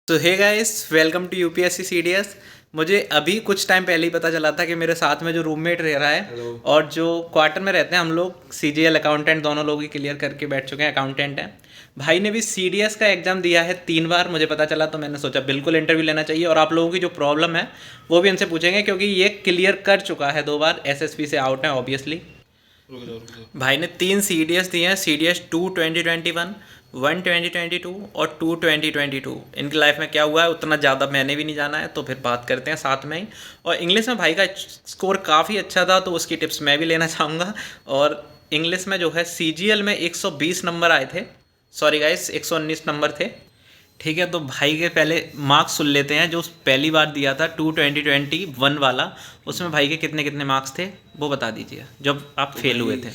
तो hey guys, welcome to UPSC CDS. मुझे अभी कुछ टाइम पहले ही पता चला था कि मेरे साथ में जो रूममेट रह रहा है और जो क्वार्टर में रहते हैं हम लोग, सीजीएल अकाउंटेंट दोनों लोग ही क्लियर करके बैठ चुके हैं, अकाउंटेंट हैं। भाई ने भी सीडीएस का एग्ज़ाम दिया है 3 बार, मुझे पता चला तो मैंने सोचा बिल्कुल इंटरव्यू लेना चाहिए और आप लोगों की जो प्रॉब्लम है वो भी उनसे पूछेंगे, क्योंकि ये क्लियर कर चुका है 2 बार, एसएसबी से आउट है ऑब्वियसली। भाई ने 3 सीडीएस दिए हैं, सीडीएस 2 2021, 1 2022 और 2 2022। इनकी लाइफ में क्या हुआ है उतना ज़्यादा मैंने भी नहीं जाना है, तो फिर बात करते हैं साथ में ही। और इंग्लिश में भाई का स्कोर काफ़ी अच्छा था, तो उसकी टिप्स मैं भी लेना चाहूँगा। और इंग्लिश में जो है सीजीएल में 120 नंबर आए थे, सॉरी गाइस 119 नंबर थे। ठीक है, तो भाई के पहले मार्क्स सुन लेते हैं। जो पहली बार दिया था 2 2021 वाला, उसमें भाई के कितने कितने मार्क्स थे वो बता दीजिए जब आप फेल हुए थे।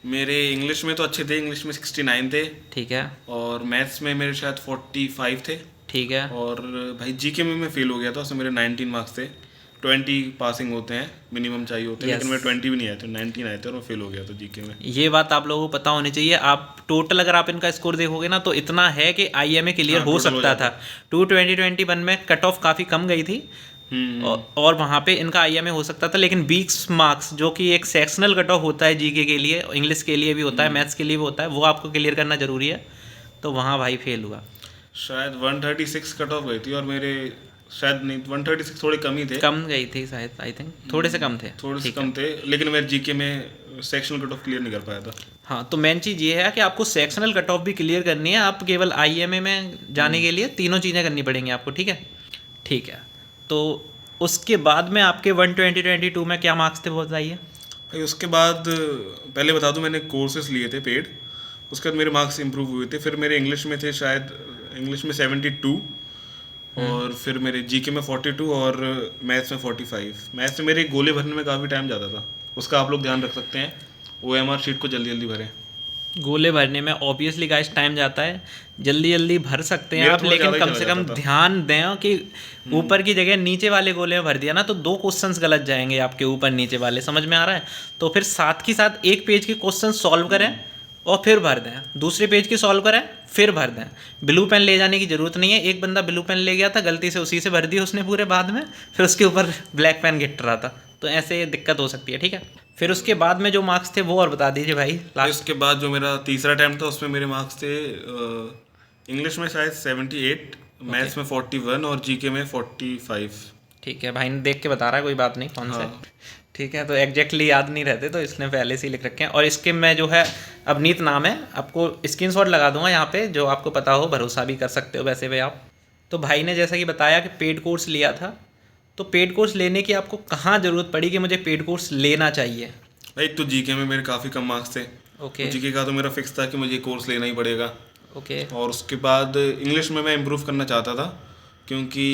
मेरे इंग्लिश में तो अच्छे थे, इंग्लिश में 69 थे। ठीक है। और मैथ्स में मेरे शायद 45 थे। ठीक है। और भाई जीके में मैं फेल हो गया था, उसमें मेरे 19 मार्क्स थे। 20 पासिंग होते हैं, मिनिमम चाहिए होते हैं, लेकिन मेरे 20 भी नहीं आए थे, 19 आए थे और मैं फेल हो गया था जीके में। ये बात आप लोगों को पता होनी चाहिए। आप टोटल अगर आप इनका स्कोर देखोगे ना तो इतना है कि आईएमए क्लियर हो सकता था। 2 2021 में कट ऑफ काफ़ी कम गई थी और वहाँ पे इनका आईएमए हो सकता था, लेकिन 20 मार्क्स जो कि एक सेक्शनल कट ऑफ होता है जीके के लिए, इंग्लिश के लिए भी होता है, मैथ्स के लिए भी होता है, वो आपको क्लियर करना जरूरी है। तो वहाँ भाई फेल हुआ। शायद 136 कट ऑफ गई थी और मेरे शायद नहीं, 136 थोड़े कम ही थे। कम गई थी शायद, आई थिंक थोड़े से कम थे। थोड़े से कम थे, लेकिन मैं जीके में सेक्शनल कट ऑफ क्लियर नहीं कर पाया था। हाँ, तो मेन चीज़ ये है कि आपको सेक्शनल कट ऑफ भी क्लियर करनी है। आप केवल आईएमए में जाने के लिए तीनों चीज़ें करनी पड़ेंगी आपको। ठीक है, ठीक है। तो उसके बाद में आपके 1 2022 में क्या मार्क्स थे वो बताइए। भाई उसके बाद पहले बता दूं, मैंने कोर्सेज लिए थे पेड। उसके बाद मेरे मार्क्स इंप्रूव हुए थे। फिर मेरे इंग्लिश में थे शायद, इंग्लिश में 72 और फिर मेरे जीके में 42 और मैथ्स में 45। मैथ्स में मेरे गोले भरने में काफ़ी टाइम जाता था, उसका आप लोग ध्यान रख सकते हैं। ओएमआर शीट को जल्दी जल्दी भरें। गोले भरने में ऑब्वियसली गाइस टाइम जाता है, जल्दी जल्दी भर सकते हैं मेरा आप, थोड़ा लेकिन ज़्यादा ही कम चला से कम जाता था। ध्यान दें कि ऊपर की जगह नीचे वाले गोले में भर दिया ना तो 2 क्वेश्चंस गलत जाएंगे आपके ऊपर नीचे वाले, समझ में आ रहा है। तो फिर साथ ही साथ एक पेज के क्वेश्चन सॉल्व करें और फिर भर दें, दूसरे पेज की सॉल्व करें फिर भर दें। ब्लू पेन ले जाने की ज़रूरत नहीं है। एक बंदा ब्लू पेन ले गया था, गलती से उसी से भर दिया उसने पूरे, बाद में फिर उसके ऊपर ब्लैक पेन गिर रहा था, तो ऐसे दिक्कत हो सकती है। ठीक है, फिर उसके बाद में जो मार्क्स थे वो और बता दीजिए भाई लास्ट। इसके बाद जो मेरा तीसरा अटैम्प्ट था उसमें मेरे मार्क्स थे इंग्लिश में शायद 78, मैथ्स में 41 और जीके में 45। ठीक है, भाई ने देख के बता रहा है, कोई बात नहीं कौन से। ठीक है, तो एग्जैक्टली याद नहीं रहते तो इसने पहले से ही लिख रखे हैं। और इसके में जो है अवनीत नाम है, आपको स्क्रीनशॉट लगा दूंगा यहाँ पे, जो आपको पता हो भरोसा भी कर सकते हो वैसे भी आप। तो भाई ने जैसा कि बताया कि पेड कोर्स लिया था, तो पेड कोर्स लेने की आपको कहाँ ज़रूरत पड़ी कि मुझे पेड कोर्स लेना चाहिए। भाई तो जीके में मेरे काफ़ी कम मार्क्स थे। ओके। तो जीके का तो मेरा फिक्स था कि मुझे कोर्स लेना ही पड़ेगा। ओके। और उसके बाद इंग्लिश में मैं इम्प्रूव करना चाहता था, क्योंकि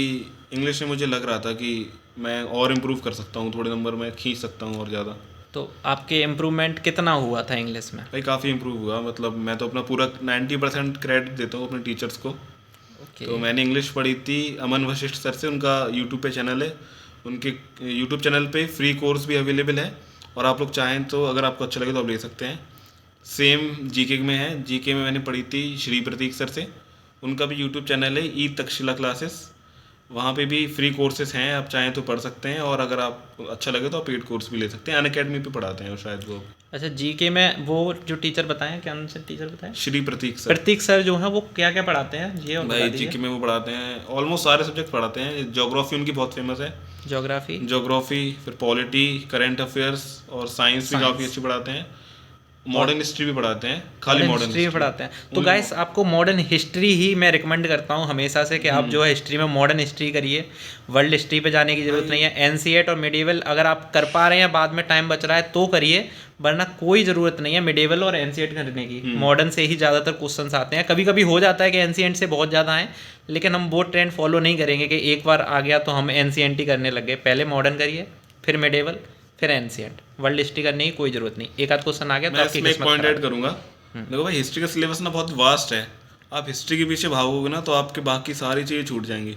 इंग्लिश में मुझे लग रहा था कि मैं और इम्प्रूव कर सकता हूँ, थोड़े नंबर मैं खींच सकता हूँ और ज़्यादा। तो आपके इम्प्रूवमेंट कितना हुआ था इंग्लिश में। भाई काफ़ी इम्प्रूव हुआ, मतलब मैं तो अपना पूरा 90% क्रेडिट देता हूँ अपने टीचर्स को। ओके। तो मैंने इंग्लिश पढ़ी थी अमन वशिष्ठ सर से, उनका यूट्यूब पे चैनल है, उनके यूट्यूब चैनल पे फ्री कोर्स भी अवेलेबल है। और आप लोग चाहें तो अगर आपको अच्छा लगे तो आप ले सकते हैं। सेम जीके में है, जीके में मैंने पढ़ी थी श्री प्रतीक सर से, उनका भी यूट्यूब चैनल है ई तक्षशिला क्लासेस, वहाँ पे भी फ्री कोर्सेज हैं, आप चाहें तो पढ़ सकते हैं। और अगर आप अच्छा लगे तो आप पेड कोर्स भी ले सकते हैं, अनअकैडमी पे पढ़ाते हैं शायद वो। अच्छा, जीके में वो जो टीचर बताएं, क्या उनसे टीचर बताएं, श्री प्रतीक सर। प्रतीक सर जो है वो क्या क्या पढ़ाते हैं ये और बता भाई दीजिए। जीके में वो पढ़ाते हैं ऑलमोस्ट सारे सब्जेक्ट पढ़ाते हैं। ज्योग्राफी उनकी बहुत फेमस है, ज्योग्राफी। ज्योग्राफी, फिर पॉलिटी, करंट अफेयर्स और साइंस भी काफ़ी अच्छी पढ़ाते हैं। मॉडर्न हिस्ट्री भी पढ़ाते हैं, खाली मॉडर्न हिस्ट्री पढ़ाते हैं। तो गाइस आपको मॉडर्न हिस्ट्री ही मैं रिकमेंड करता हूँ हमेशा से कि आप जो है हिस्ट्री में मॉडर्न हिस्ट्री करिए, वर्ल्ड हिस्ट्री पे जाने की ज़रूरत नहीं है। एनसीईआरटी और मिडिवल अगर आप कर पा रहे हैं, बाद में टाइम बच रहा है तो करिए, वरना कोई ज़रूरत नहीं है मिडिवल और एनसीईआरटी करने की। मॉडर्न से ही ज़्यादातर क्वेश्चंस आते हैं। कभी कभी हो जाता है कि एनसीईआरटी से बहुत ज़्यादा आए, लेकिन हम वो ट्रेंड फॉलो नहीं करेंगे कि एक बार आ गया तो हम एनसीईआरटी करने लग गए। पहले मॉडर्न करिए, फिर मिडिवल, फिर एनसीईआरटी। वर्ल्ड हिस्ट्री करने की कोई ज़रूरत नहीं, एक आध क्वेश्चन आ गया तो मैं आपकी इसमें एक किस्मत पॉइंट खराब ऐड करूंगा। देखो भाई, हिस्ट्री का सिलेबस ना बहुत वास्ट है। आप हिस्ट्री के पीछे भागोगे ना तो आपके बाकी सारी चीज़ें छूट जाएंगी।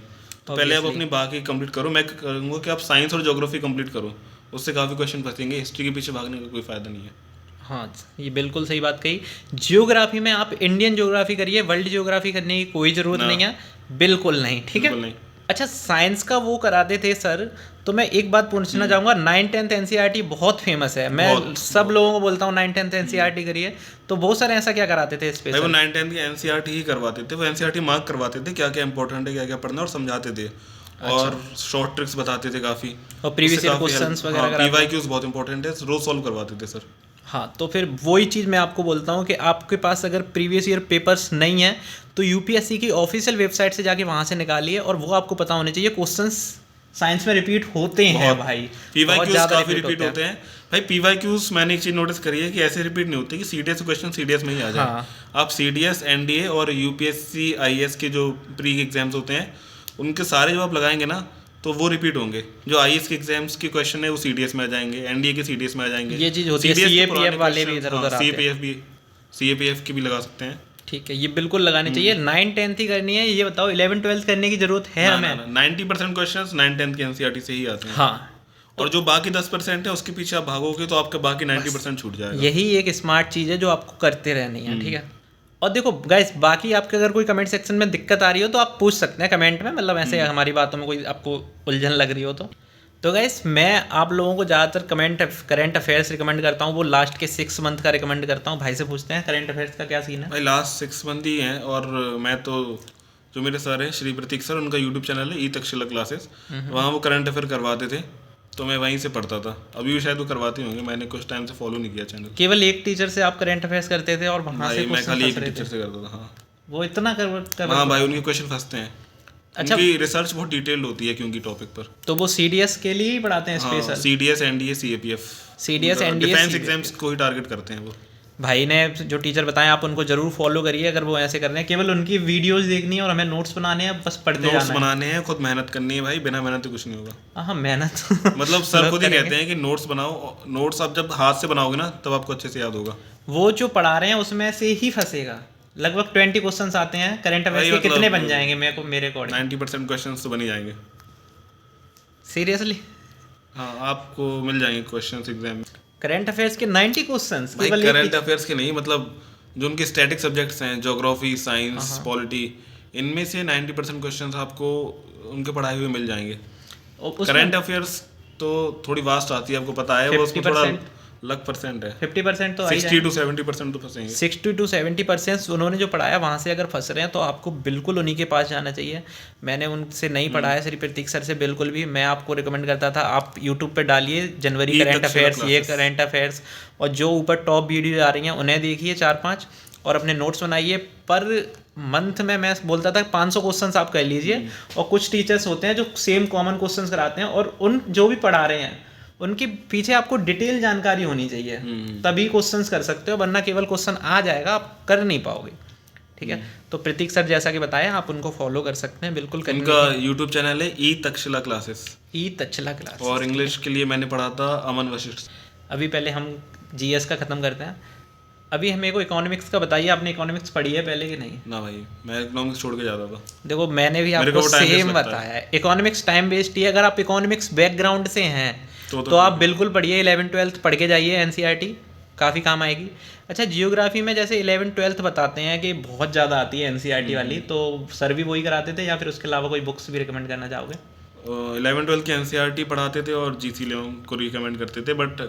तो पहले आप अपनी बाकी कंप्लीट करो। मैं कहूँगा कि आप साइंस और ज्योग्राफी कंप्लीट करो, उससे काफ़ी क्वेश्चन फंसेंगे। हिस्ट्री के पीछे भागने का कोई फ़ायदा नहीं है। हाँ, ये बिल्कुल सही बात कही। जियोग्राफी में आप इंडियन ज्योग्राफी करिए, वर्ल्ड ज्योग्राफी करने की कोई ज़रूरत नहीं है, बिल्कुल नहीं, ठीक है। बिल्कुल नहीं। अच्छा, साइंस का वो कराते थे सर, तो मैं एक बात पूछना चाहूँगा, 9th-10th एनसीईआरटी बहुत फेमस है, मैं सब लोगों को बोलता हूँ 9th-10th एनसीईआरटी करिए, तो बहुत सारे ऐसा क्या कराते थे भाई वो स्पेशल? 9-10 की एनसीईआरटी ही करवाते थे, वो एनसीईआरटी मार्क करवाते थे क्या क्या इंपॉर्टेंट है, क्या क्या पढ़ना, और समझाते थे और शॉर्ट ट्रिक्स बताते थे काफ़ी, और प्रीवियस ईयर क्वेश्चंस वगैरह कराते थे। पीवाईक्यूज बहुत इंपॉर्टेंट है, रोज सॉल्व करवाते थे सर। हाँ, तो फिर वही चीज़ मैं आपको बोलता हूँ कि आपके पास अगर प्रीवियस ईयर पेपर्स नहीं है तो यूपीएससी की ऑफिशियल वेबसाइट से जाके वहाँ से निकालिए, और वो आपको पता होने चाहिए क्वेश्चंस साइंस में रिपीट होते हैं भाई, बहुत पीवाईक्यूज ज़्यादा काफ़ी रिपीट होते हैं भाई। पीवाईक्यूज मैंने एक चीज़ नोटिस करी है कि ऐसे रिपीट नहीं होते कि सीडीएस क्वेश्चन सीडीएस में ही आ जाए। हाँ। आप सीडीएस, एनडीए और यूपीएससी आईएएस के जो प्री एग्जाम्स होते हैं उनके सारे जब आप लगाएंगे ना तो वो रिपीट होंगे। जो आईएएस के एग्जाम्स के क्वेश्चन है वो सीडीएस में आ जाएंगे, एनडीए के सीडीएस में आ जाएंगे। ये चीज़ होती है, CDS के सीएपीएफ पुराने वाले भी questions, इधर उधर आते हैं। सीएपीएफ भी, सीएपीएफ की भी लगा सकते हैं। ठीक है, ये बिल्कुल लगानी चाहिए। 9th-10th ही करनी है, ये बताओ 11th-12th करने की जरूरत है हमें? 90% क्वेश्चन 9-10 की एनसीईआरटी से ही आते हैं। हाँ, और जो बाकी 10% है उसके पीछे आप भागोगे तो आपका बाकी 90% छूट जाएगा। यही एक स्मार्ट चीज़ है जो आपको करते रहनी है, ठीक है। और देखो गाइस, बाकी आपके अगर कोई कमेंट सेक्शन में दिक्कत आ रही हो तो आप पूछ सकते हैं कमेंट में, मतलब ऐसे हमारी बातों में कोई आपको उलझन लग रही हो तो गाइस मैं आप लोगों को ज़्यादातर करंट अफेयर्स रिकमेंड करता हूँ, वो लास्ट के 6 मंथ का रिकमेंड करता हूँ। भाई से पूछते हैं करंट अफेयर्स का क्या सीन है? भाई लास्ट 6 मंथ ही हैं, और मैं तो जो मेरे सर हैं श्री प्रतीक सर, उनका यूट्यूब चैनल है ई तक्षशिला क्लासेस, वहाँ वो करंट अफेयर करवाते थे तो मैं वहीं से पढ़ता था। अभी भी शायद वो करवाते होंगे, मैंने कुछ टाइम से फॉलो नहीं किया चैनल। केवल एक टीचर से आप करंट अफेयर्स करते थे और वहाँ से मैं खाली एक क्वेश्चन टीचर से करता था। हाँ वो इतना कर हाँ भाई, उनके क्वेश्चन फंसते हैं। अच्छा, उनकी रिसर्च बहुत डिटेल्ड होती है क्योंकि टॉपिक पर। तो वो सीडीएस के लिए ही पढ़ाते हैं special? CDS, NDA, CAPF, CDS, NDA, defence exams को ही टारगेट करते हैं वो। भाई ने जो टीचर बताएं आप उनको जरूर फॉलो करिए अगर वो ऐसे कर रहे हैं। केवल उनकी वीडियोस देखनी है और हमें नोट्स बनाने हैं, बस पढ़ते जाना है। नोट्स बनाने हैं, खुद मेहनत करनी है भाई, बिना मेहनत तो कुछ नहीं होगा। हाँ, मेहनत मतलब सर खुद ही कहते हैं कि नोट्स बनाओ, नोट्स आप जब हाथ से बनाओगे ना तब आपको अच्छे से याद होगा। वो जो पढ़ा रहे हैं उसमें से ही फंसेगा। लगभग 20 क्वेश्चंस आते हैं करंट अफेयर्स के, कितने बन जाएंगे मेरे अकॉर्डिंग? 90% क्वेश्चंस तो बन ही जाएंगे। सीरियसली? हाँ, आपको मिल जाएंगे क्वेश्चंस एग्जाम में। करंट अफेयर्स के 90 क्वेश्चंस? भाई करंट अफेयर्स के नहीं, मतलब जो उनके स्टैटिक सब्जेक्ट्स हैं, ज्योग्राफी, साइंस, पॉलिटी, इनमें से 90% क्वेश्चंस आपको उनके पढ़ाए हुए मिल जाएंगे। करंट अफेयर्स तो थोड़ी वास्ट आती है, आपको पता है, वो उसमें थोड़ा लग परसेंट है। 50% तो 60 to 70% तो फंसेंगे। 60 to 70% उन्होंने जो पढ़ाया वहाँ से अगर फंस रहे हैं तो आपको बिल्कुल उन्हीं के पास जाना चाहिए। मैंने उनसे नहीं पढ़ा है, श्री प्रतीक सर से बिल्कुल भी। मैं आपको रिकमेंड करता था आप यूट्यूब पे डालिए जनवरी करंट अफेयर्स, ये करंट अफेयर्स, और जो ऊपर टॉप वीडियो आ रही हैं उन्हें देखिए 4-5 और अपने नोट्स बनाइए। पर मंथ में मैं बोलता था 500 क्वेश्चंस आप कर लीजिए। और कुछ टीचर्स होते हैं जो सेम कॉमन क्वेश्चंस कराते हैं, और उन जो भी पढ़ा रहे हैं उनके पीछे आपको डिटेल जानकारी होनी चाहिए, तभी क्वेश्चंस कर सकते हो, वरना केवल क्वेश्चन आ जाएगा आप कर नहीं पाओगे। ठीक है, तो प्रतीक सर जैसा कि बताया आप उनको फॉलो कर सकते हैं, बिल्कुल करेंगे। उनका यूट्यूब चैनल है ई तक्षशिला क्लासेस, ई तक्षशिला क्लास। और इंग्लिश के लिए मैंने पढ़ा था अमन वशिष्ठ। अभी पहले हम जीएस का ख़त्म करते हैं। अभी हमें को इकोनॉमिक्स का बताइए, आपने इकोनॉमिक्स पढ़ी है पहले कि नहीं? ना भाई, मैं इकोनॉमिक्स छोड़ के जाता था। देखो मैंने भी आपको सेम बताया है, इकोनॉमिक्स टाइम वेस्ट ही है। अगर आप इकोनॉमिक्स बैकग्राउंड से हैं तो आप बिल्कुल पढ़िए, 11th-12th पढ़ के जाइए, एनसीईआरटी काफ़ी काम आएगी। अच्छा, जियोग्राफी में जैसे 11th-12th बताते हैं कि बहुत ज़्यादा आती है एनसीईआरटी वाली, तो सर भी वही कराते थे या फिर उसके अलावा कोई बुक्स भी रिकमेंड करना चाहोगे? 11th-12th की एनसीईआरटी पढ़ाते थे और जीसी लियोंग को रिकमेंड करते थे, but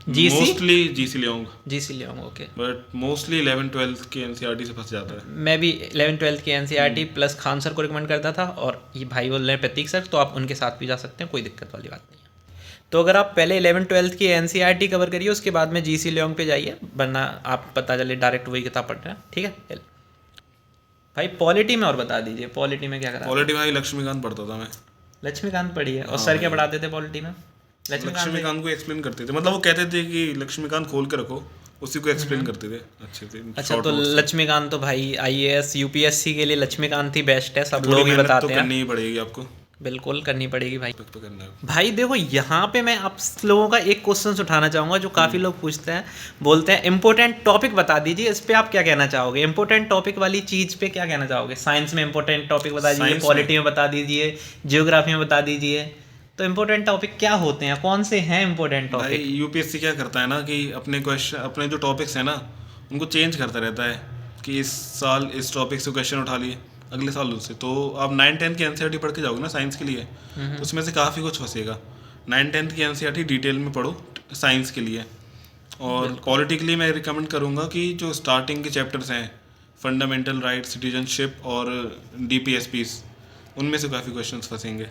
GC? Mostly GC Leong. GC Leong, okay. But mostly 11th-12th की एनसीईआरटी से फंस जाता है। मैं भी 11th-12th की एनसीईआरटी प्लस खान सर को रिकमेंड करता था, और ये भाई बोल रहे हैं प्रतीक सर, तो आप उनके साथ भी जा सकते हैं, कोई दिक्कत वाली बात नहीं है। तो अगर आप पहले 11th-12th की एनसीईआरटी कवर करिए, उसके बाद में जीसी लियोंग पे जाइए, वरना आप पता चले डायरेक्ट वही किताब पढ़ रहे हैं। ठीक है भाई, पॉलिटी में और बता दीजिए, पॉलिटी में क्या करा? पॉलिटी भाई लक्ष्मीकांत पढ़ता था मैं। लक्ष्मीकांत पढ़ी है? और सर क्या पढ़ाते थे पॉलिटी में? लक्ष्मीकांत को एक्सप्लेन करते थे, मतलब वो कहते थे कि लक्ष्मीकांत खोल के रखो, उसी को एक्सप्लेन करते थे अच्छे से। अच्छा, तो लक्ष्मीकांत तो भाई आईएएस यूपीएससी के लिए लक्ष्मीकांत ही बेस्ट है, सब लोग ही बताते हैं। करनी ही पड़ेगी आपको, बिल्कुल करनी पड़ेगी भाई। तो करना है भाई देखो, यहाँ पे मैं आप लोगों का एक क्वेश्चन उठाना चाहूँगा जो काफ़ी लोग पूछते हैं, बोलते हैं इंपॉर्टेंट टॉपिक बता दीजिए, इस पे आप क्या कहना चाहोगे? इंपॉर्टेंट टॉपिक वाली चीज़ पे क्या कहना चाहोगे? साइंस में इंपॉर्टेंट टॉपिक बता दीजिए, पॉलिटी में बता दीजिए, जियोग्राफी में बता दीजिए, तो इम्पोर्टेंट टॉपिक क्या होते हैं, कौन से हैं इम्पोर्टेंट भाई टॉपिक? यूपीएससी क्या करता है ना कि अपने क्वेश्चन, अपने जो टॉपिक्स हैं ना उनको चेंज करता रहता है कि इस साल इस टॉपिक से क्वेश्चन उठा लिए, अगले साल उससे। तो आप 9-10 की एनसीईआरटी पढ़ के जाओगे ना साइंस के लिए, तो उसमें से काफ़ी कुछ फंसेगा। 9-10 की एनसीईआरटी डिटेल में पढ़ो साइंस के लिए। और क्वालिटी के लिए मैं रिकमेंड करूँगा कि जो स्टार्टिंग के चैप्टर्स हैं, फंडामेंटल राइट, सिटीजनशिप और डीपीएसपीस, उनमें से काफ़ी क्वेश्चंस फंसेंगे।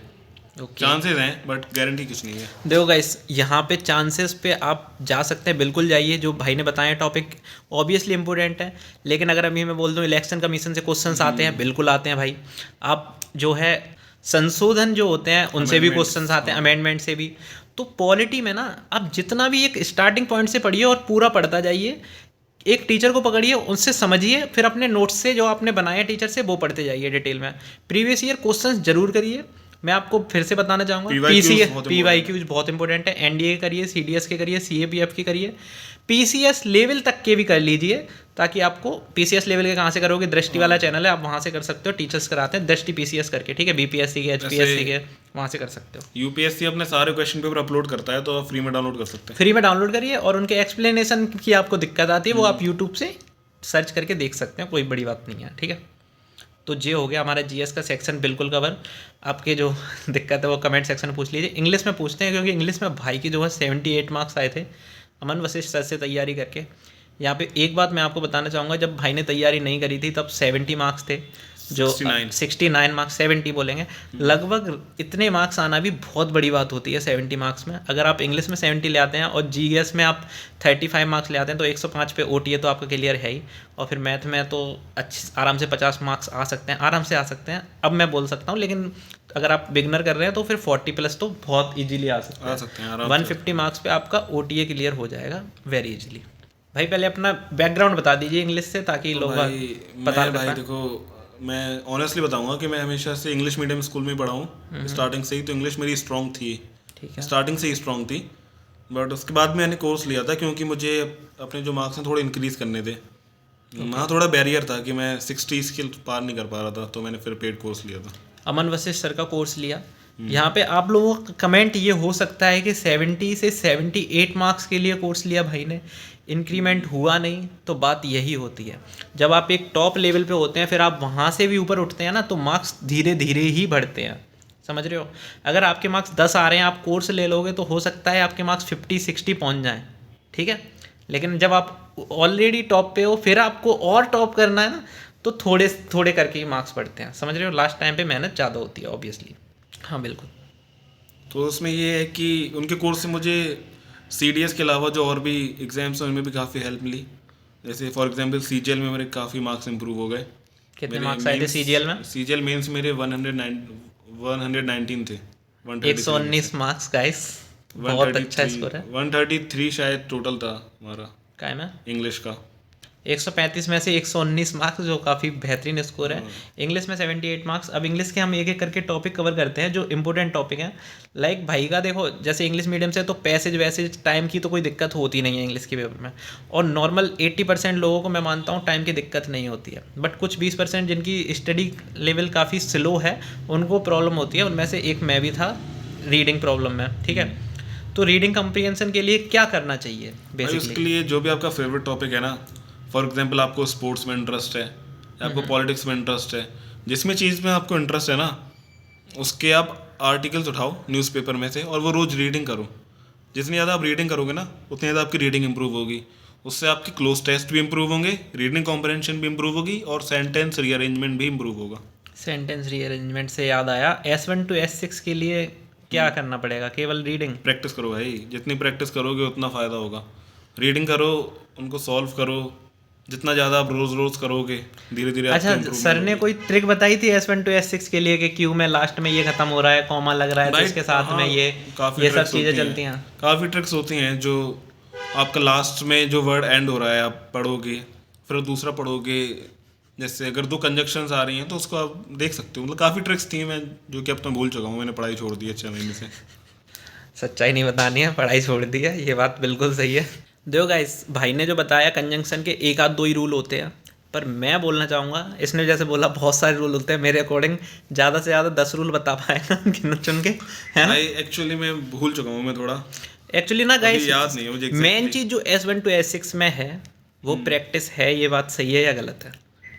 चांसेस हैं बट गारंटी कुछ नहीं है। देखो गाइस, यहाँ पे चांसेस पे आप जा सकते हैं, बिल्कुल जाइए। जो भाई ने बताया टॉपिक ऑब्वियसली इंपॉर्टेंट है, लेकिन अगर अभी मैं बोल दूँ इलेक्शन कमीशन से क्वेश्चंस आते हैं, बिल्कुल आते हैं भाई। आप जो है संशोधन जो होते हैं उनसे भी क्वेश्चंस आते हैं, अमेंडमेंट से भी। तो पॉलिटी में ना आप जितना भी एक स्टार्टिंग पॉइंट से पढ़िए और पूरा पढ़ता जाइए। एक टीचर को पकड़िए, उनसे समझिए, फिर अपने नोट्स से जो आपने बनाया टीचर से वो पढ़ते जाइए डिटेल में। प्रीवियस ईयर क्वेश्चंस जरूर करिए। मैं आपको फिर से बताना चाहूँगा, PYQs बहुत इंपॉर्टेंट है। एनडीए के करिए, CDS के करिए, CAPF के करिए, PCS लेवल तक के भी कर लीजिए, ताकि आपको PCS लेवल के कहाँ से करोगे, दृष्टि वाला चैनल है, आप वहाँ से कर सकते हो। टीचर्स कराते हैं दृष्टि PCS करके, ठीक है, BPSC के, HPSC के, वहाँ से कर सकते हो। यूपीएससी अपने सारे क्वेश्चन पेपर अपलोड करता है, तो आप फ्री में डाउनलोड कर सकते हैं। फ्री में डाउनलोड करिए, और उनके एक्सप्लेनेशन की आपको दिक्कत आती है वो आप यूट्यूब से सर्च करके देख सकते हैं, कोई बड़ी बात नहीं है, ठीक है। तो ये हो गया हमारा GS का सेक्शन बिल्कुल कवर। आपके जो दिक्कत है वो कमेंट सेक्शन में पूछ लीजिए। इंग्लिश में पूछते हैं, क्योंकि इंग्लिश में भाई की जो है 78 मार्क्स आए थे अमन वशिष्ठ सर से तैयारी करके। यहाँ पे एक बात मैं आपको बताना चाहूँगा, जब भाई ने तैयारी नहीं करी थी तब 70 मार्क्स थे, जो 69 मार्क्स, 70 बोलेंगे लगभग। इतने मार्क्स आना भी बहुत बड़ी बात होती है 70 मार्क्स में। अगर आप इंग्लिश में 70 ले आते हैं और GS में आप 35 मार्क्स ले आते हैं तो 105 पे OTA तो आपका क्लियर है ही। और फिर मैथ में तो आराम से 50 मार्क्स आ सकते हैं, आराम से आ सकते हैं, अब मैं बोल सकता हूँ। लेकिन अगर आप बिगनर कर रहे हैं तो फिर 40+ तो बहुत ईजिली आ सकते हैं। 150 मार्क्स पे आपका OTA क्लियर हो जाएगा वेरी इजीली। भाई पहले अपना बैकग्राउंड बता दीजिए इंग्लिश से, ताकि लोग पता लग पाए। देखो, मैं ऑनेस्टली बताऊंगा कि मैं हमेशा से इंग्लिश मीडियम स्कूल में पढ़ा हूँ स्टार्टिंग से ही, तो इंग्लिश मेरी स्ट्रॉन्ग थी, ठीक है, स्टार्टिंग से ही स्ट्रॉन्ग थी। बट उसके बाद मैंने कोर्स लिया था, क्योंकि मुझे अपने जो मार्क्स हैं थोड़े इंक्रीज़ करने थे। वहाँ थोड़ा बैरियर था कि मैं 60 स्किल पार नहीं कर पा रहा था, तो मैंने फिर पेड कोर्स लिया था। अमन वशिष्ठ सर का कोर्स लिया। यहाँ पे आप लोगों का कमेंट ये हो सकता है कि 70 से 78 मार्क्स के लिए कोर्स लिया भाई ने, इंक्रीमेंट हुआ नहीं। तो बात यही होती है, जब आप एक टॉप लेवल पे होते हैं फिर आप वहाँ से भी ऊपर उठते हैं ना, तो मार्क्स धीरे धीरे ही बढ़ते हैं, समझ रहे हो। अगर आपके मार्क्स 10 आ रहे हैं, आप कोर्स ले लोगे तो हो सकता है आपके मार्क्स 50-60 पहुँच जाएँ, ठीक है। लेकिन जब आप ऑलरेडी टॉप पे हो, फिर आपको और टॉप करना है ना, तो थोड़े थोड़े करके ही मार्क्स बढ़ते हैं, समझ रहे हो। लास्ट टाइम पे मेहनत ज़्यादा होती है ऑब्वियसली। हाँ बिल्कुल। तो उसमें ये है कि उनके कोर्स से मुझे CDS के अलावा जो और भी एग्जाम्स हैं उनमें भी काफ़ी हेल्प मिली। जैसे फॉर एग्जांपल CGL में मेरे काफ़ी मार्क्स इंप्रूव हो गए। कितने मार्क्स आए थे CGL में? CGL मेंस मेरे 119 थे। 119 मार्क्स गाइस, बहुत अच्छा स्कोर है। 133 शायद टोटल था हमारा क्या में इंग्लिश का। 135 में से 119 मार्क्स, जो काफ़ी बेहतरीन स्कोर है। इंग्लिश में 78 मार्क्स। अब इंग्लिश के हम एक एक करके टॉपिक कवर करते हैं जो इंपॉर्टेंट टॉपिक हैं। लाइक भाई का देखो, जैसे इंग्लिश मीडियम से तो पैसेज वैसेज टाइम की तो कोई दिक्कत होती नहीं है इंग्लिश के पेपर में, और नॉर्मल 80% लोगों को मैं मानता हूँ टाइम की दिक्कत नहीं होती है। बट कुछ 20% जिनकी स्टडी लेवल काफ़ी स्लो है उनको प्रॉब्लम होती है, उनमें से एक मैं भी था रीडिंग प्रॉब्लम में, ठीक है। तो रीडिंग कम्प्रीहेंशन के लिए क्या करना चाहिए बेसिकली? उसके लिए जो भी आपका फेवरेट टॉपिक है ना, फॉर एग्जांपल आपको स्पोर्ट्स में इंटरेस्ट है, आपको पॉलिटिक्स में इंटरेस्ट है, जिसमें चीज़ में आपको इंटरेस्ट है ना, उसके आप आर्टिकल्स उठाओ न्यूज़पेपर में से और वो रोज़ रीडिंग करो। जितनी ज़्यादा आप रीडिंग करोगे ना, उतनी ज़्यादा आपकी रीडिंग इंप्रूव होगी। उससे आपके क्लोज टेस्ट भी इंप्रूव होंगे, रीडिंग कॉम्प्रहेंशन भी इंप्रूव होगी, और सेंटेंस रीअरेंजमेंट भी इंप्रूव होगा। सेंटेंस रीअरेंजमेंट से याद आया, S1 to S6 के लिए क्या करना पड़ेगा? केवल रीडिंग प्रैक्टिस करो भाई, जितनी प्रैक्टिस करोगे उतना फ़ायदा होगा। रीडिंग करो, उनको सॉल्व करो, जितना ज़्यादा आप रोज़ रोज़ करोगे धीरे धीरे। अच्छा, सर ने कोई ट्रिक बताई थी S1 to S6 के लिए कि क्यू में लास्ट में ये खत्म हो रहा है, कॉमा लग रहा है, तो इसके साथ में ये सब चीज़ें चलती हैं? काफ़ी ट्रिक्स होती हैं, जो आपका लास्ट में जो वर्ड एंड हो रहा है आप पढ़ोगे, फिर दूसरा पढ़ोगे। जैसे अगर 2 कंजक्शंस आ रही हैं तो उसको आप देख सकते हो। मतलब काफ़ी ट्रिक्स थी, मैं जो कि अब तो भूल चुका हूँ, मैंने पढ़ाई छोड़ दी है 6 महीने से। सच्चाई नहीं बतानी है, पढ़ाई छोड़ दी है, ये बात बिल्कुल सही है। देखो गाइस, भाई ने जो बताया कंजंक्शन के 1 आध 2 ही रूल होते हैं, पर मैं बोलना चाहूँगा, इसने जैसे बोला बहुत सारे रूल होते हैं, मेरे अकॉर्डिंग ज़्यादा से ज़्यादा 10 रूल बता पाएगा गिन चुन के, है ना। भाई एक्चुअली मैं भूल चुका हूँ मैं थोड़ा, एक्चुअली ना गाइस, याद नहीं है मुझे मेन चीज़ जो S1 to S6 में है वो प्रैक्टिस है। ये बात सही है या गलत है?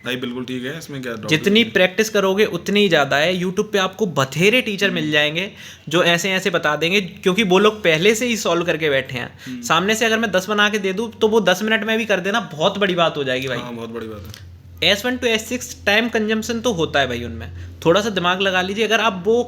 भाई बिल्कुल ठीक है, इसमें क्या डाउट जितनी प्रैक्टिस करोगे उतनी ही ज़्यादा है। यूट्यूब पे आपको बथेरे टीचर मिल जाएंगे जो ऐसे ऐसे बता देंगे, क्योंकि वो लोग पहले से ही सॉल्व करके बैठे हैं। सामने से अगर मैं 10 बना के दे दूँ तो वो 10 मिनट में भी कर देना, बहुत बड़ी बात हो जाएगी भाई। हाँ बहुत बड़ी बात है। S1 to S6 time consumption तो होता है भाई, उनमें थोड़ा सा दिमाग लगा लीजिए। अगर आप वो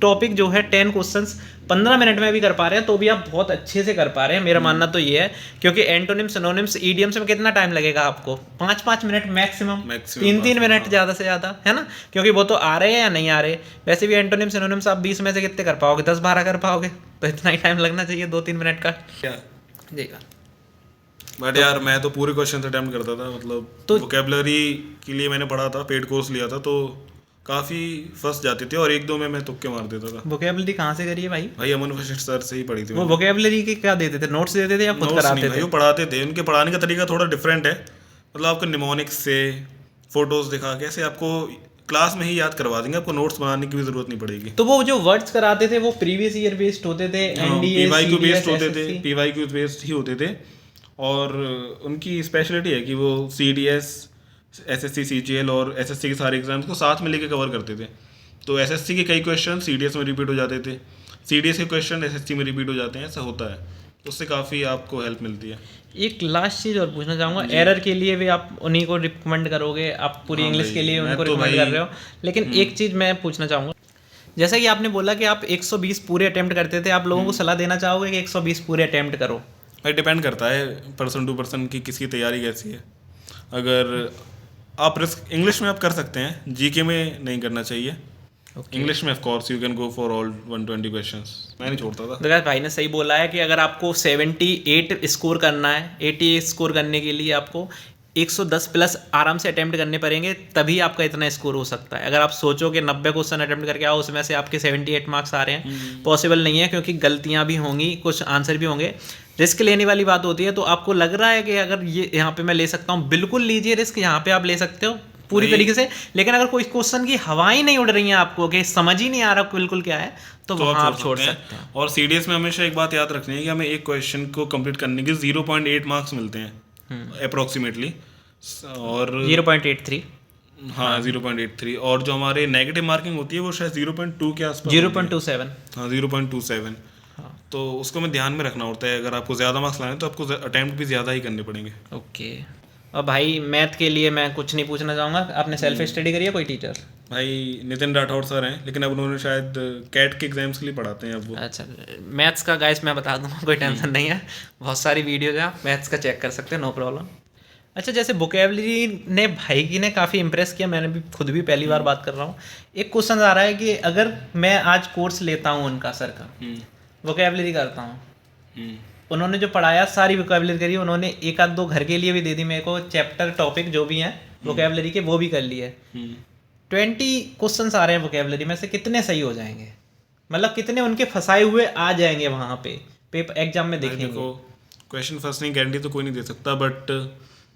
टॉपिक जो है 10 क्वेश्चंस 15 मिनट में भी कर पा रहे हैं तो भी आप बहुत अच्छे से कर पा रहे हैं। मेरा मानना तो ये है, क्योंकि एंटोनिम सिनोनिम्स ईडियम्स में कितना टाइम लगेगा आपको? 5-5 मिनट मैक्सिमम, 3-3 मिनट ज़्यादा से ज़्यादा, है ना। क्योंकि वो तो आ रहे हैं या नहीं आ रहे। वैसे भी एंटोनिम सिनोनिम्स आप 20 में से कितने कर पाओगे? 10-12 कर पाओगे, तो इतना ही टाइम लगना चाहिए 2-3 मिनट का। क्या देखा बट यार मैं तो पूरे क्वेश्चन अटेम्प्ट करता था, मतलब तो वोकेबलरी के लिए मैंने पढ़ा था, पेड कोर्स लिया था, तो काफ़ी फंस जाते थे और 1-2 में मैं तुक्के मार देता था। वोकेबलरी कहाँ से करी है भाई? भाई अमन वशिष्ठ सर से ही पढ़ी थी वो वोकेबलरी के क्या देते थे? नोट्स देते थे या खुद नोट्स नहीं कराते भाई, थे? वो पढ़ाते थे। उनके पढ़ाने का तरीका थोड़ा डिफरेंट है, मतलब आपको निमोनिक्स से फोटोज दिखा के ऐसे आपको क्लास में ही याद करवा देंगे, आपको नोट्स बनाने की भी जरूरत नहीं पड़ेगी। तो वो जो वर्ड्स कराते थे वो प्रीवियस ईयर बेस्ड होते थे, एनडीए पीवाईक्यू बेस्ड होते थे, पीवाईक्यू बेस्ड ही होते थे। और उनकी स्पेशलिटी है कि वो सीडीएस, एसएससी, सीजीएल और एसएससी के सारे एग्जाम्स को साथ में लेके कवर करते थे। तो एसएससी के कई क्वेश्चन सीडीएस में रिपीट हो जाते थे, सीडीएस के क्वेश्चन एसएससी में रिपीट हो जाते हैं, ऐसा होता है। उससे काफ़ी आपको हेल्प मिलती है। एक लास्ट चीज़ और पूछना चाहूँगा, एरर के लिए भी आप उन्हीं को रिकमेंड करोगे? आप पूरी इंग्लिश के लिए उनको रिकमेंड कर रहे हो, लेकिन एक चीज़ मैं पूछना चाहूँगा, जैसा कि आपने बोला कि आप 120 पूरे अटेम्प्ट करते थे, आप लोगों को सलाह देना चाहोगे कि 120 पूरे अटेम्प्ट करो? भाई डिपेंड करता है पर्सन टू पर्सन की किसकी तैयारी कैसी है। अगर आप रिस्क इंग्लिश में आप कर सकते हैं, जीके में नहीं करना चाहिए। इंग्लिश में of course you can go for all 120 questions, मैं नहीं छोड़ता था। तो भाई ने सही बोला है कि अगर आपको 78 स्कोर करना है, 88 स्कोर करने के लिए आपको 110 प्लस आराम से अटेम्प्ट करने पड़ेंगे, तभी आपका इतना स्कोर हो सकता है। अगर आप सोचो कि 90 क्वेश्चन अटेम्प्ट करके आओ, उसमें से आपके 78 मार्क्स आ रहे हैं, पॉसिबल नहीं है, क्योंकि गलतियां भी होंगी, कुछ आंसर भी होंगे। रिस्क लेने वाली बात होती है। तो आपको लग रहा है कि अगर ये यहाँ पे मैं ले सकता हूँ, बिल्कुल लीजिए रिस्क, यहाँ पे आप ले सकते हो पूरी तरीके से। लेकिन अगर कोई क्वेश्चन की हवाएं नहीं उड़ रही हैं आपको, कि समझ ही नहीं आ रहा बिल्कुल क्या है, तो वहाँ आप छोड़ सकते हैं। और सीडीएस में हमेशा एक बात याद रखनी है कि हमें एक क्वेश्चन को कंप्लीट करने के 0.8 मार्क्स मिलते हैं अप्रोक्सीमेटली, और 0.83, हाँ 0.83, और जो हमारे नेगेटिव मार्किंग होती है वो शायद 0.2 के आसपास, 0.27, हाँ 0.27। तो उसको हमें ध्यान में रखना होता है। अगर आपको ज़्यादा मार्क्स लाने तो आपको अटेम्प्ट भी ज़्यादा ही करने पड़ेंगे। ओके। और भाई मैथ के लिए मैं कुछ नहीं पूछना चाहूँगा, आपने सेल्फ स्टडी करी है कोई टीचर? भाई नितिन राठौर सर हैं, लेकिन अब उन्होंने शायद कैट के एग्जाम्स के लिए पढ़ाते हैं अब वो। अच्छा, मैथ्स का गाइस मैं बता दूंगा, कोई टेंशन नहीं है, बहुत सारी वीडियोज हैं, आप मैथ्स का चेक कर सकते हैं, नो प्रॉब्लम। अच्छा, जैसे वोकेबलरी ने भाई की ने काफ़ी इंप्रेस किया, मैंने भी खुद भी पहली बार बात कर रहा हूँ। एक क्वेश्चन आ रहा है कि अगर मैं आज कोर्स लेता हूँ उनका सर का, वोकेबलरी करता हूँ, उन्होंने जो पढ़ाया सारी वोकेबलरी करी, उन्होंने 1-2 घर के लिए भी दे दी मेरे को, चैप्टर टॉपिक जो भी हैं वोकेबलरी के वो भी कर लिए। 20 क्वेश्चंस आ रहे हैं वोकेबलरी में से, कितने सही हो जाएंगे? मतलब कितने उनके फंसाए हुए आ जाएंगे वहाँ पे पेपर एग्जाम में देखेंगे। देखो, क्वेश्चन फर्स्ट नहीं गारंटी तो कोई नहीं दे सकता, बट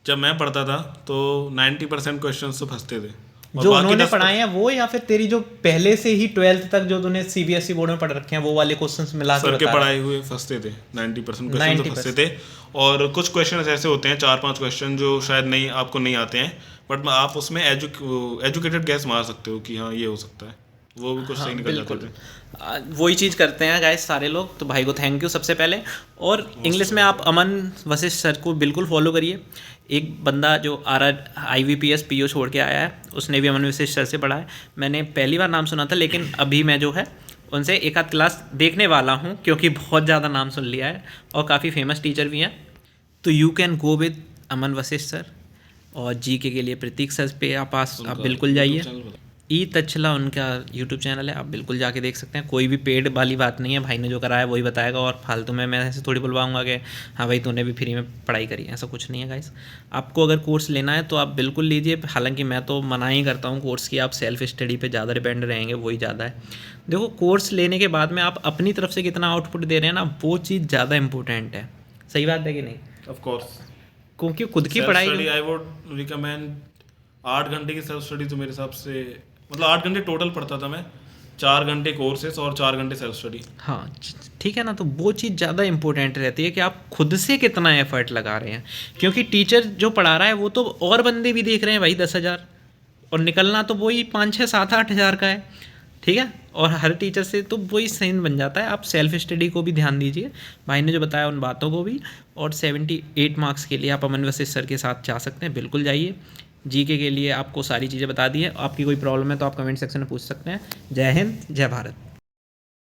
जब मैं पढ़ता था तो 90% क्वेश्चन तो फंसते थे। जो उन्होंने पढ़ाए हैं वो, या फिर तेरी जो पहले से ही 12th तक जो तूने सीबीएसई बोर्ड में पढ़ रखे हैं वो वाले क्वेश्चंस मिला के सर के पढ़ाए हुए फंसते थे? 90% क्वेश्चन तो फंसते थे। और कुछ क्वेश्चन ऐसे होते हैं, 4-5 क्वेश्चन जो शायद नहीं आपको नहीं आते हैं, बट आप उसमें एजुकेटेड गैस मार सकते हो कि हाँ ये हो सकता है, वो भी कुछ सही निकल जाते थे। वही चीज़ करते हैं गाइस सारे लोग। तो भाई को थैंक यू सबसे पहले। और इंग्लिश में आप अमन वशिष्ठ सर को बिल्कुल फॉलो करिए। एक बंदा जो IVPS PO छोड़ के आया है, उसने भी अमन वशिष्ठ सर से पढ़ा है। मैंने पहली बार नाम सुना था, लेकिन अभी मैं जो है उनसे 1-8 क्लास देखने वाला हूँ, क्योंकि बहुत ज़्यादा नाम सुन लिया है और काफ़ी फेमस टीचर भी हैं। तो you can go with Aman Vashishtha sir. और GK के लिए प्रतीक सर पे आप बिल्कुल जाइए। ई तक्षला उनका यूट्यूब चैनल है, आप बिल्कुल जाके देख सकते हैं। कोई भी पेड वाली बात नहीं है, भाई ने जो कराया वही बताएगा, और फालतू में मैं ऐसे थोड़ी बुलवाऊंगा कि हाँ भाई तूने भी फ्री में पढ़ाई करी है, ऐसा कुछ नहीं है गाइस। आपको अगर कोर्स लेना है तो आप बिल्कुल लीजिए, हालांकि मैं तो मना ही करता हूँ कोर्स की। आप सेल्फ स्टडी पे ज़्यादा डिपेंड रहेंगे, वही ज़्यादा है। देखो, कोर्स लेने के बाद में आप अपनी तरफ से कितना आउटपुट दे रहे हैं ना, वो चीज़ ज़्यादा इंपॉर्टेंट है। सही बात है कि नहीं? Of course. क्योंकि खुद की पढ़ाई स्टडी आई वुड रिकमेंड 8 घंटे की सेल्फ स्टडी तो मेरे हिसाब से, मतलब 8 घंटे टोटल पढ़ता था मैं, 4 घंटे कोर्सेस और 4 घंटे सेल्फ स्टडी। हाँ ठीक है ना, तो वो चीज़ ज़्यादा इंपॉर्टेंट रहती है कि आप खुद से कितना एफर्ट लगा रहे हैं, क्योंकि टीचर जो पढ़ा रहा है वो तो और बंदे भी देख रहे हैं भाई 10,000, और निकलना तो वही 5, 6, 7, 8 हज़ार का है, ठीक है, और हर टीचर से तो वही सीन बन जाता है। आप सेल्फ स्टडी को भी ध्यान दीजिए, भाई ने जो बताया उन बातों को भी, और 78 मार्क्स के लिए आप अमन वशिष्ठ सर के साथ जा सकते हैं, बिल्कुल जाइए। जीके के लिए आपको सारी चीज़ें बता दी है, आपकी कोई प्रॉब्लम है तो आप कमेंट सेक्शन में पूछ सकते हैं। जय हिंद, जय भारत।